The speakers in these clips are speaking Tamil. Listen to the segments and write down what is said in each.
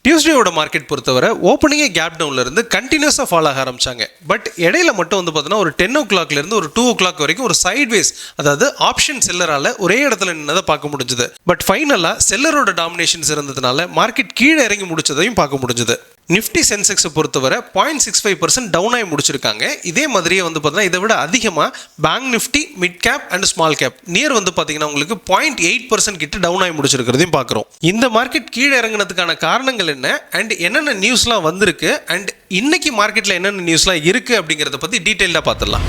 டியூஸ்டேவோட மார்க்கெட் பொறுத்தவரை ஓப்பனிங்கே கேப் டவுன்ல இருந்து கண்டினியூஸாக ஃபாலோ ஆக ஆரம்பிச்சாங்க. பட் இடையில மட்டும் வந்து பார்த்தீங்கன்னா ஒரு 10 o'clock இருந்து ஒரு 2 o'clock வரைக்கும் ஒரு சைட்வேஸ், அதாவது ஆப்ஷன் செல்லரால ஒரே இடத்துல நின்னதை பார்க்க முடிஞ்சது. பட் ஃபைனலாக செல்லரோட டாமினேஷன்ஸ் இருந்ததுனால மார்க்கெட் கீழே இறங்கி முடிச்சதையும் பார்க்க முடிஞ்சது. நிஃப்டி சென்செக்ஸை பொறுத்தவரை 0.65% டவுன் ஆகி முடிச்சிருக்காங்க. இதே மாதிரியே வந்து பார்த்தீங்கன்னா இதை விட அதிகமாக bank Nifty, mid cap and small cap near வந்து பார்த்தீங்கன்னா உங்களுக்கு 0.8% கிட்ட டவுன் ஆகி முடிச்சிருக்கிறதையும் பார்க்குறோம். இந்த மார்க்கெட் கீழே இறங்கினதுக்கான காரணங்கள் என்ன அண்ட் என்னென்ன நியூஸ்லாம் வந்திருக்கு அண்ட் இன்னைக்கு மார்க்கெட்டில் என்னென்ன நியூஸ்லாம் இருக்குது அப்படிங்கிறத பற்றி டீட்டெயிலாக பார்த்துடலாம்.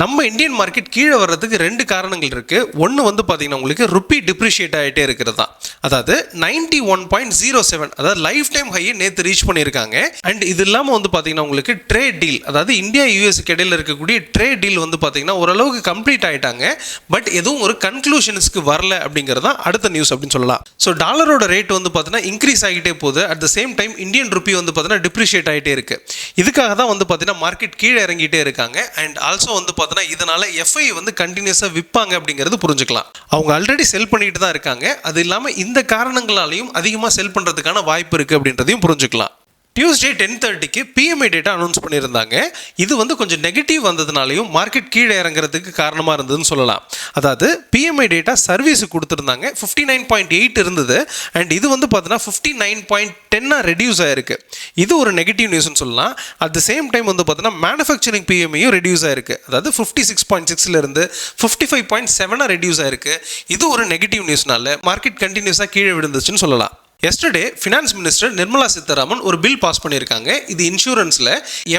நம்ம இந்தியன் மார்க்கெட் கீழே வர்றதுக்கு 2 காரணங்கள் இருக்குது. ஒன்று வந்து பார்த்தீங்கன்னா உங்களுக்கு ருப்பி டிப்ரிஷியேட் ஆகிட்டே இருக்கிறது தான். அதாவது 91.07, அதாவது லைஃப் டைம் ஹையை நேற்று ரீச் பண்ணியிருக்காங்க. அண்ட் இது இல்லாமல் வந்து பார்த்தீங்கன்னா உங்களுக்கு ட்ரேட் டீல், அதாவது இந்தியா யூஎஸ்க்கு இடையில இருக்கக்கூடிய ட்ரேட் டீல் வந்து பார்த்தீங்கன்னா ஓரளவுக்கு கம்ப்ளீட் ஆகிட்டாங்க. பட் எதுவும் ஒரு கன்க்ளூஷன்ஸ்க்கு வரல அப்படிங்கிறது தான் அடுத்த நியூஸ் அப்படின்னு சொல்லலாம். ஸோ டாலரோட ரேட் வந்து பார்த்தீங்கன்னா இன்க்ரீஸ் ஆகிட்டே போகுது. At the same time Indian rupee வந்து பார்த்தீங்கன்னா டிப்ரிஷியேட் ஆகிட்டே இருக்கு. இதுக்காக தான் வந்து பார்த்தீங்கன்னா மார்க்கெட் கீழே இறங்கிட்டே இருக்காங்க. அண்ட் ஆல்சோ வந்து இதனால எஃப்ஐ வந்து கண்டினியூஸா விற்பாங்க அப்படிங்கிறது புரிஞ்சுக்கலாம். அவங்க ஆல்ரெடி செல் பண்ணிட்டு தான் இருக்காங்க. அது இல்லாம இந்த காரணங்களாலையும் அதிகமா செல் பண்றதுக்கான வாய்ப்பு இருக்கு அப்படின்றதையும் புரிஞ்சுக்கலாம். டியூஸ்டே 10:30க்கு பிஎம்ஐ டேட்டா அனௌன்ஸ் பண்ணியிருந்தாங்க. இது வந்து கொஞ்சம் நெகட்டிவ் வந்ததுனாலையும் மார்க்கெட் கீழே இறங்குறதுக்கு காரணமாக இருந்ததுன்னு சொல்லலாம். அதாவது பிஎம்ஐ டேட்டா சர்வீஸுக்கு கொடுத்துருந்தாங்க, 59.8 இருந்தது. அண்ட் இது வந்து பார்த்தீங்கன்னா 59.10 ரெடியூஸ் ஆயிருக்கு. இது ஒரு நெகட்டிவ் நியூஸ்னு சொல்லலாம். அட் த சேம் டைம் வந்து பார்த்தீங்கன்னா மேனுஃபேக்சரிங் பிஎம்ஐயும் ரெடியூஸ் ஆயிருக்கு. அதாவது 56.6 இருந்து 55.7 ரெடியூஸ் ஆயிருக்கு. இது ஒரு நெகட்டிவ் நியூஸ்னால மார்க்கெட் கண்டினியூஸாக கீழே விழுந்துச்சுன்னு சொல்லலாம். Yesterday finance minister Nirmala Sitharaman ஒரு பில் பாஸ் பண்ணியிருக்காங்க. இது இன்சூரன்ஸில்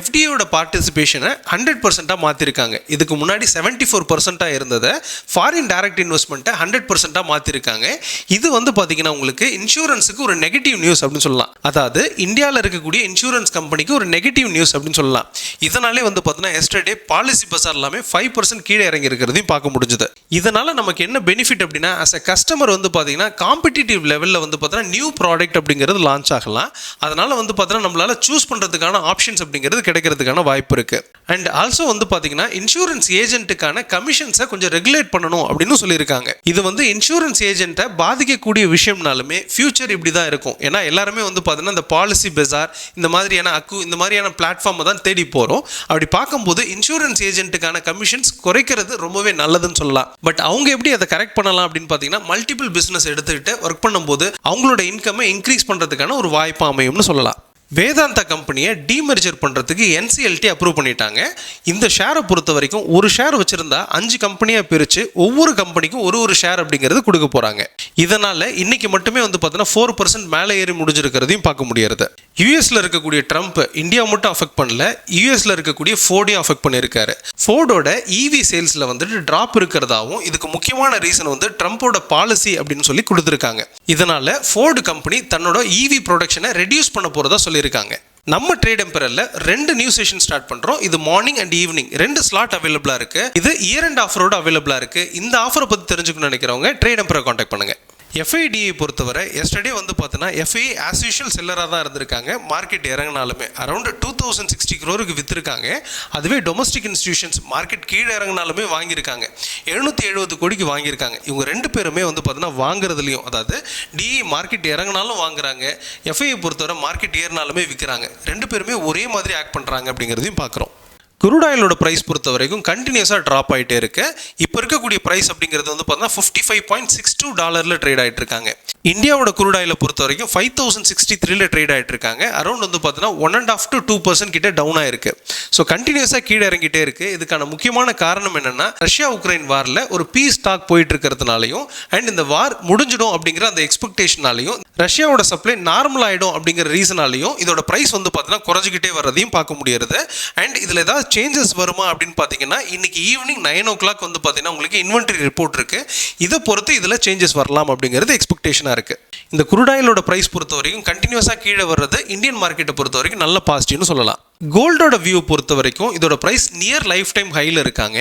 எஃப்டிஏயோட பார்ட்டிசிபேஷனை 100%-ஆக மாற்றிருக்காங்க. இதுக்கு முன்னாடி 74%-ஆக இருந்ததை ஃபாரின் டைரக்ட் இன்வெஸ்ட்மெண்ட்டை 100%-ஆக மாற்றிருக்காங்க. இது வந்து பார்த்தீங்கன்னா உங்களுக்கு இன்சூரன்ஸுக்கு ஒரு நெகட்டிவ் நியூஸ் அப்படின்னு சொல்லலாம். அதாவது இந்தியாவில் இருக்கக்கூடிய இன்சூரன்ஸ் கம்பெனிக்கு ஒரு நெகட்டிவ் நியூஸ் அப்படின்னு சொல்லலாம். இதனாலே வந்து பார்த்தீங்கன்னா எஸ்டர்டே பாலிசி பசார் எல்லாமே 5% கீழே இறங்கி இருக்கிறதையும் பார்க்க முடிஞ்சது. இதனால நமக்கு என்ன பெனிஃபிட் அப்படின்னா, ஆஸ் அ கஸ்டமர் வந்து பார்த்தீங்கன்னா காம்படிட்டிவ் லெவலில் வந்து பார்த்தீங்கன்னா நியூ ப்ராடக்ட் அப்படிங்கிறது லான்ச் ஆகலாம். அதனால வந்து பார்த்தீங்கன்னா நம்மளால சூஸ் பண்ணுறதுக்கான ஆப்ஷன்ஸ் அப்படிங்கிறது கிடைக்கிறதுக்கான வாய்ப்பு இருக்கு. அண்ட் ஆல்சோ வந்து பார்த்தீங்கன்னா இன்சூரன்ஸ் ஏஜென்ட்டுக்கான கமிஷன்ஸை கொஞ்சம் ரெகுலேட் பண்ணணும் அப்படின்னு சொல்லியிருக்காங்க. இது வந்து இன்சூரன்ஸ் ஏஜென்ட்டை பாதிக்கக்கூடிய விஷயம்னாலுமே ஃபியூச்சர் இப்படி தான் இருக்கும். ஏன்னா எல்லாருமே வந்து பார்த்தீங்கன்னா இந்த பாலிசி பஜார், இந்த மாதிரியான அக்கு, இந்த மாதிரியான பிளாட்ஃபார்மை தான் தேடி போகிறோம். அப்படி பார்க்கும்போது இன்சூரன்ஸ் ஏஜென்ட்டுக்கான கமிஷன்ஸ் குறைக்கிறது ரொம்பவே நல்லதுன்னு சொல்லலாம். பட் அவங்க எப்படி அதை கரெக்ட் பண்ணலாம் அப்படின்னு பார்த்தீங்கன்னா மல்டிபிள் பிஸ்னஸ் எடுத்துக்கிட்டு ஒர்க் பண்ணும்போது அவங்களோட இன்கம்மை இன்க்ரீஸ் பண்ணுறதுக்கான ஒரு வாய்ப்பு அமையும்னு சொல்லலாம். வேதாந்தா கம்பெனியை டீமர்ஜர் பண்ணுறதுக்கு என்சிஎல்டி அப்ரூவ் பண்ணிட்டாங்க. இந்த ஷேரை பொறுத்த வரைக்கும் ஒரு ஷேர் வச்சுருந்தா 5 கம்பெனியாக பிரித்து ஒவ்வொரு கம்பெனிக்கும் ஒரு ஷேர் அப்படிங்கிறது கொடுக்க போகிறாங்க. இதனால் இன்னைக்கு மட்டுமே வந்து பார்த்தீங்கன்னா 4% மேலே ஏறி முடிஞ்சிருக்கிறதையும் பார்க்க முடியாது. யூஎஸில் இருக்கக்கூடிய ட்ரம்ப் இந்தியா மட்டும் அஃபெக்ட் பண்ணல, யூஎஸில் இருக்கக்கூடிய ஃபோர்டையும் அஃபெக்ட் பண்ணியிருக்காரு. ஃபோர்டோட இவி சேல்ஸில் வந்துட்டு ட்ராப் இருக்கிறதாவும் இதுக்கு முக்கியமான ரீசன் வந்து ட்ரம்ப்போட பாலிசி அப்படின்னு சொல்லி கொடுத்துருக்காங்க. இதனால் ஃபோர்டு கம்பெனி தன்னோட இவி ப்ரொடக்ஷனை ரெடியூஸ் பண்ண போகிறதா சொல்லியிருக்காங்க. நம்ம ட்ரேட் எம்பரர்ல 2 நியூ செஷன் ஸ்டார்ட் பண்றோம். இது மார்னிங் அண்ட் ஈவினிங் 2 ஸ்லாட் அவைலபிளா இருக்கு. இது இயர் அண்ட் ஆஃபரோட அவைலபிளா இருக்கு. இந்த ஆஃபரை பற்றி தெரிஞ்சுக்கணும்னு நினைக்கிறவங்க ட்ரேட் எம்பரை கான்டாக்ட் பண்ணுங்க. எஃப்ஐடியை பொறுத்தவரை எஸ்டர்டே வந்து பார்த்தீங்கன்னா எஃப்ஐ ஆஸ் யூஷுவல் செல்லராக தான் இருந்திருக்காங்க. மார்க்கெட் இறங்கினாலுமே அரௌண்ட் 2060 crore விற்றுருக்காங்க. அதுவே டொமஸ்டிக் இன்ஸ்டிடியூஷன்ஸ் மார்க்கெட் கீழே இறங்கினாலுமே வாங்கியிருக்காங்க. 770 கோடிக்கு வாங்கியிருக்காங்க. இவங்க 2 பேருமே வந்து பார்த்தீங்கன்னா வாங்குறதுலையும், அதாவது டிஇ மார்க்கெட் இறங்கினாலும் வாங்குறாங்க, எஃப்ஐயை பொறுத்தவரை மார்க்கெட் ஏறினாலுமே விற்கிறாங்க. 2 பேருமே ஒரே மாதிரி ஆக்ட் பண்ணுறாங்க அப்படிங்கிறதையும் பார்க்குறோம். குரூட் ஆயிலோட ப்ரைஸ் பொறுத்த வரைக்கும் கண்டினியூஸாக ட்ராப் ஆகிட்டே இருக்கு. இப்போ இருக்கக்கூடிய ப்ரைஸ் அப்படிங்கிறது வந்து பார்த்தீங்கன்னா $55.62 ட்ரேட் ஆகிட்டு இருக்காங்க. இந்தியாவோட குரூட் ஆயிலை பொறுத்த வரைக்கும் 5063 ட்ரேட் ஆகிட்டு இருக்காங்க. அரௌண்ட் வந்து பார்த்தீங்கன்னா 1.5 to 2% கிட்ட டவுன் ஆயிருக்கு. ஸோ கண்டினியூஸாக கீழே இறங்கிட்டே இருக்கு. இதுக்கான முக்கியமான காரணம் என்னன்னா, ரஷ்யா உக்ரைன் வாரில் ஒரு பீஸ் டாக் போயிட்டு இருக்கிறதுனாலையும் அண்ட் இந்த வார் முடிஞ்சிடும் அப்படிங்கிற அந்த எக்ஸ்பெக்டேஷனாலையும் ரஷ்யாவோட சப்ளை நார்மல் ஆகிடும் அப்படிங்கிற ரீசனாலையும் இதோட ப்ரைஸ் வந்து பார்த்தீங்கன்னா குறைஞ்சிக்கிட்டே வர்றதையும் பார்க்க முடியாது. அண்ட் இதில் ஏதாவது சேஞ்சஸ் வருமா அப்படின்னு பார்த்தீங்கன்னா இன்னைக்கு ஈவினிங் 9 o'clock வந்து பார்த்தீங்கன்னா உங்களுக்கு இன்வென்டரி ரிப்போர்ட் இருக்கு. இதை பொறுத்து இதில் சேஞ்சஸ் வரலாம் அப்படிங்கிறது எக்ஸ்பெக்டேஷனாக இருக்கு. இந்த குரூட் ஆயிலோட ப்ரைஸ் பொறுத்த வரைக்கும் கண்டினியூஸாக கீழே வர்றது இந்தியன் மார்க்கெட்டை பொறுத்த வரைக்கும் நல்ல பாசிட்டிவ்னு சொல்லலாம். கோல்டோட வியூ பொறுத்த வரைக்கும் இதோட பிரைஸ் நியர் லைஃப் டைம் ஹையில் இருக்காங்க.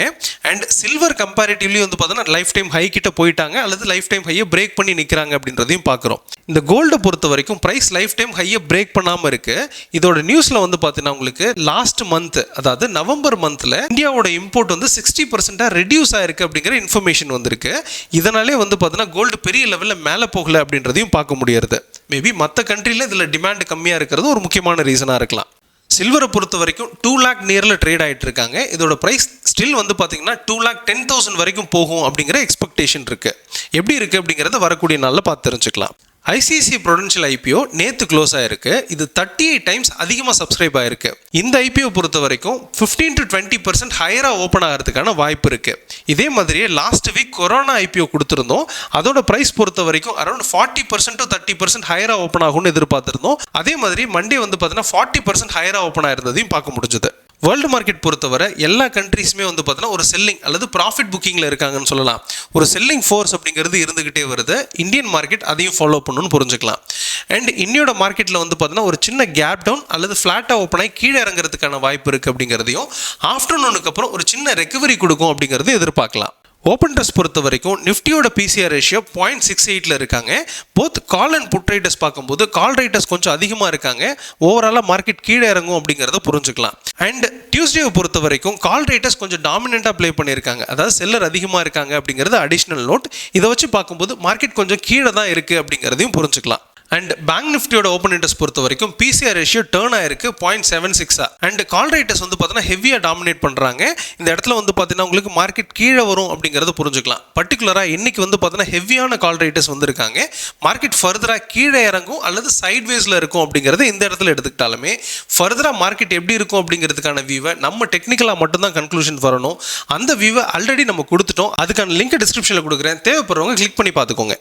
அண்ட் சில்வர் கம்பேரிட்டிவ்லி வந்து பார்த்தீங்கன்னா லைஃப் டைம் ஹை கிட்ட போயிட்டாங்க அல்லது லைஃப் டைம் ஹையை பிரேக் பண்ணி நிற்கிறாங்க அப்படின்றதையும் பார்க்குறோம். இந்த கோல்டை பொறுத்த வரைக்கும் பிரைஸ் லைஃப் டைம் ஹையை பிரேக் பண்ணாமல் இருக்கு. இதோட நியூஸில் வந்து பார்த்தீங்கன்னா உங்களுக்கு லாஸ்ட் மந்த், அதாவது நவம்பர் மந்த்தில் இந்தியாவோட இம்போர்ட் வந்து 60% ரெடியூஸ் ஆயிருக்கு அப்படிங்கிற இன்ஃபர்மேஷன் வந்திருக்கு. இதனாலே வந்து பார்த்தீங்கன்னா கோல்டு பெரிய லெவலில் மேலே போகல அப்படின்றதையும் பார்க்க முடியாது. மேபி மற்ற கண்ட்ரியில் இதில் டிமாண்ட் கம்மியாக இருக்கிறது ஒரு முக்கியமான ரீசனாக இருக்கலாம். சில்வரை பொறுத்த வரைக்கும் 2 lakh நியரில் ட்ரேட் ஆகிட்டு இருக்காங்க. இதோட ப்ரைஸ் ஸ்டில் வந்து பார்த்தீங்கன்னா 2,10,000 வரைக்கும் போகும் அப்படிங்கிற எக்ஸ்பெக்டேஷன் இருக்குது. எப்படி இருக்குது அப்படிங்கிறத வரக்கூடிய நாளில் பார்த்து தெரிஞ்சுக்கலாம். ஐசிஐசிஐ ப்ரூடென்ஷியல் ஐபிஓ நேற்று க்ளோஸ் ஆயிருக்கு. இது 38 டைம்ஸ் அதிகமாக சப்ஸ்கிரைப் ஆயிருக்கு. இந்த ஐபிஓ பொறுத்த வரைக்கும் 15 to 20% ஹையராக ஓப்பன் ஆகிறதுக்கான வாய்ப்பு இருக்குது. இதே மாதிரியே லாஸ்ட் வீக் கொரோனா ஐபிஓ கொடுத்துருந்தோம். அதோட ப்ரைஸ் பொறுத்த வரைக்கும் அரௌண்ட் 40% to 30% ஹையராக ஓப்பன் ஆகும்னு எதிர்பார்த்துருந்தோம். அதே மாதிரி மண்டே வந்து பார்த்தீங்கன்னா 40% ஹையராக ஓப்பன் ஆயிருந்ததையும் பார்க்க முடிஞ்சது. வேர்ல்டு மார்க்கெட் பொறுத்தவரை எல்லா கண்ட்ரீஸுமே வந்து பார்த்தீங்கன்னா ஒரு செல்லிங் அல்லது ப்ராஃபிட் புக்கிங்கில் இருக்காங்கன்னு சொல்லலாம். ஒரு செல்லிங் ஃபோர்ஸ் அப்படிங்கிறது இருந்துகிட்டே வருது. இந்தியன் மார்க்கெட் அதையும் ஃபாலோ பண்ணணும்னு புரிஞ்சுக்கலாம். அண்ட் இன்னியோட மார்க்கெட்டில் வந்து பார்த்தீங்கன்னா ஒரு சின்ன கேப் டவுன் அல்லது ஃப்ளாட்டாக ஓப்பன் ஆகி கீழே இறங்குறதுக்கான வாய்ப்பு இருக்குது அப்படிங்கிறதையும் ஆஃப்டர்நூனுக்கு அப்புறம் ஒரு சின்ன ரெக்கவரி கொடுக்கும் அப்படிங்கிறது எதிர்பார்க்கலாம். ஓப்பன் ட்ரெஸ் பொறுத்த வரைக்கும் நிஃப்டியோட பிசிஆர் ரேஷியோ 0.68 இருக்காங்க. Both call and put writers பார்க்கும்போது கால் ரைட்டர்ஸ் கொஞ்சம் அதிகமாக இருக்காங்க. ஓவராலாக மார்க்கெட் கீழே இறங்கும் அப்படிங்கிறத புரிஞ்சுக்கலாம். அண்ட் டியூஸ்டேவை பொறுத்த வரைக்கும் கால் ரைட்டர்ஸ் கொஞ்சம் டாமினெண்ட்டாக ப்ளே பண்ணியிருக்காங்க. அதாவது செல்லர் அதிகமாக இருக்காங்க அப்படிங்கிறது அடிஷ்னல் நோட். இதை வச்சு பார்க்கும்போது மார்க்கெட் கொஞ்சம் கீழே தான் இருக்குது அப்படிங்கிறதையும் புரிஞ்சுக்கலாம். அண்ட் பேங்க் நிஃப்டியோட ஓப்பன் இன்ட்ரெஸ்ட் பொறுத்த வரைக்கும் பிசிஆர் ரேஷியோ டர்ன் ஆயிருக்கு 0.76. அண்ட் கால் ரைட்டர்ஸ் வந்து பார்த்தீங்கன்னா ஹெவியாக டாமினேட் பண்ணுறாங்க. இந்த இடத்துல வந்து பார்த்தீங்கன்னா உங்களுக்கு மார்க்கெட் கீழே வரும் அப்படிங்கிறத புரிஞ்சுக்கலாம். பர்டிகுலராக இன்னைக்கு வந்து பார்த்தீங்கன்னா ஹெவியான கால் ரைட்டர்ஸ் வந்திருக்காங்க. மார்க்கெட் ஃபர்தராக கீழே இறங்கும் அல்லது சைட்வேஸில் இருக்கும் அப்படிங்கிறத இந்த இடத்துல எடுத்துக்கிட்டாலுமே ஃபர்தராக மார்க்கெட் எப்படி இருக்கும் அப்படிங்கிறதுக்கான வியூவை நம்ம டெக்னிக்கலாக மட்டும்தான் கன்க்ளூஷன் வரணும். அந்த வியூவை ஆல்ரெடி நம்ம கொடுத்துட்டோம். அதுக்கான லிங்க் டிஸ்கிரிப்ஷனில் கொடுக்குறேன். தேவைப்படுறவங்க கிளிக் பண்ணி பார்த்துக்கோங்க.